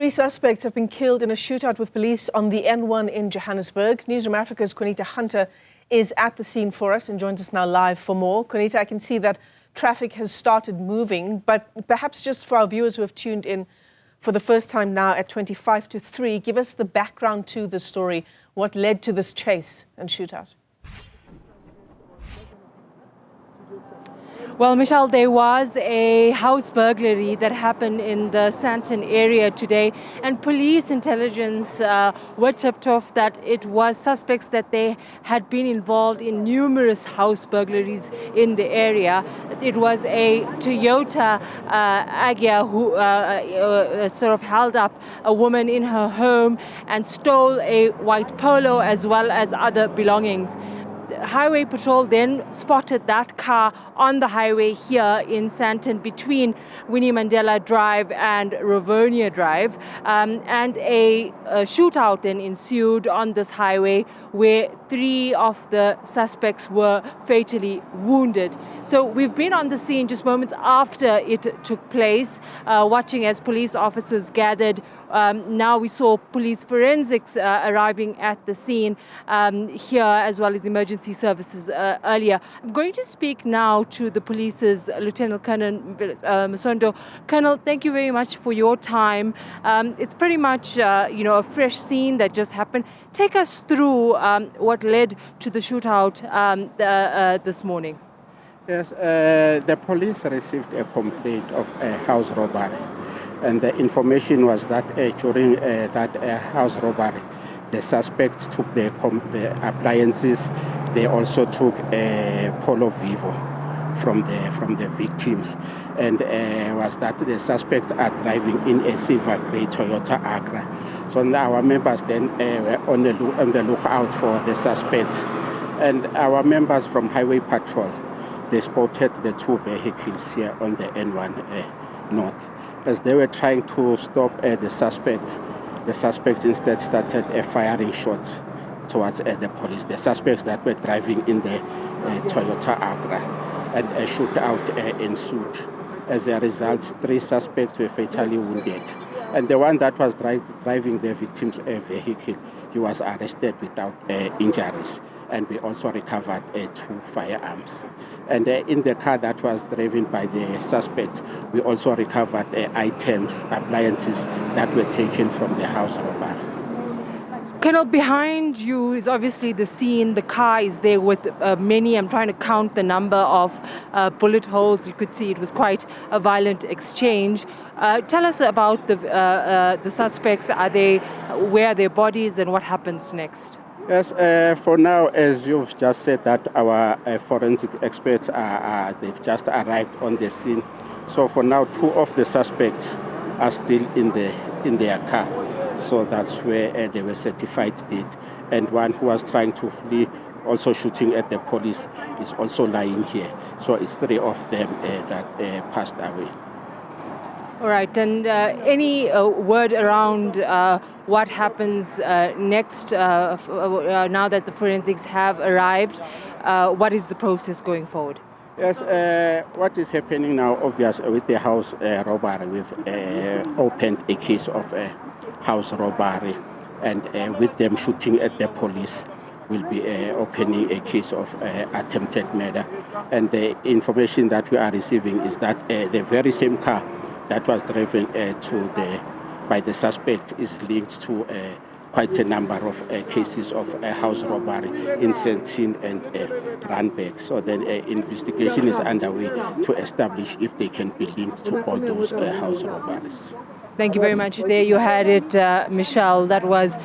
Three suspects have been killed in a shootout with police on the N1 in Johannesburg. Newzroom Afrika's Qaanitah Hunter is at the scene for us and joins us now live for more. Qaanitah, I can see that traffic has started moving, but perhaps just for our viewers who have tuned in for the first time now at 25 to 3, give us the background to the story. What led to this chase and shootout? Well, Michelle, there was a house burglary that happened in the Sandton area today, and police intelligence were tipped off that it was suspects that they had been involved in numerous house burglaries in the area. It was a Toyota Agya who sort of held up a woman in her home and stole a white polo as well as other belongings. Highway Patrol then spotted that car on the highway here in Sandton between Winnie Mandela Drive and Rivonia Drive, and a shootout then ensued on this highway where 3 of the suspects were fatally wounded. So we've been on the scene just moments after it took place, watching as police officers gathered. Now we saw police forensics arriving at the scene here, as well as emergency services earlier. I'm going to speak now to the police's Lieutenant Colonel Masondo. Colonel, thank you very much for your time. It's pretty much a fresh scene that just happened. Take us through what led to the shootout this morning. Yes, the police received a complaint of a house robbery. And the information was that during that house robbery, the suspects took the appliances. They also took a Polo Vivo from the victims, and was that the suspects are driving in a silver grey Toyota Agya. So now our members then were on the lookout for the suspects, and our members from Highway Patrol, they spotted the 2 vehicles here on the N1 North. As they were trying to stop the suspects instead started firing shots towards the police. The suspects that were driving in the Toyota Agya, and a shootout ensued. As a result, 3 suspects were fatally wounded. And the one that was driving the victim's vehicle, he was arrested without injuries. And we also recovered 2 firearms. And in the car that was driven by the suspects, we also recovered items, appliances that were taken from the house robbery. Colonel, behind you is obviously the scene. The car is there with many. I'm trying to count the number of bullet holes. You could see it was quite a violent exchange. Tell us about the suspects. Where are their bodies, and what happens next? Yes, for now, as you've just said, that our forensic experts they've just arrived on the scene. So for now, 2 of the suspects are still in their car. So that's where they were certified dead. And one who was trying to flee, also shooting at the police, is also lying here. So it's 3 of them that passed away. All right, and any word around what happens next now that the forensics have arrived? What is the process going forward? Yes, what is happening now, obviously, with the house robbery, we've opened a case of house robbery, and with them shooting at the police, we'll be opening a case of attempted murder. And the information that we are receiving is that the very same car that was driven by the suspect is linked to quite a number of cases of house robbery in Sandton and Randburg. So then investigation is underway to establish if they can be linked to all those house robberies. Thank you very much. There you had it, Michelle. That was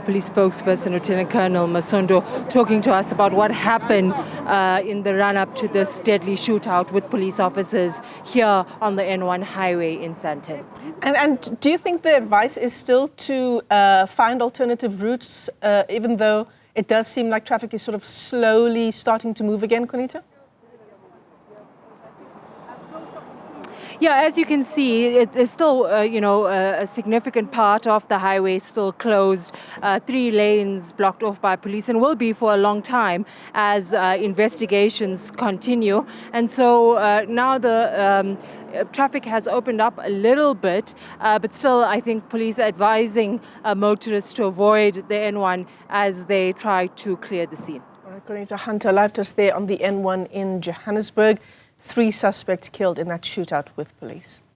police spokesperson Lieutenant Colonel Masondo talking to us about what happened in the run-up to this deadly shootout with police officers here on the N1 highway in Sandton. And do you think the advice is still to find alternative routes, even though it does seem like traffic is sort of slowly starting to move again, Qaanitah? Yeah, as you can see, there's still, a significant part of the highway still closed, 3 lanes blocked off by police, and will be for a long time as investigations continue. And so now the traffic has opened up a little bit, but still I think police are advising motorists to avoid the N1 as they try to clear the scene. All right, Qaanitah Hunter live to us there on the N1 in Johannesburg. 3 suspects killed in that shootout with police.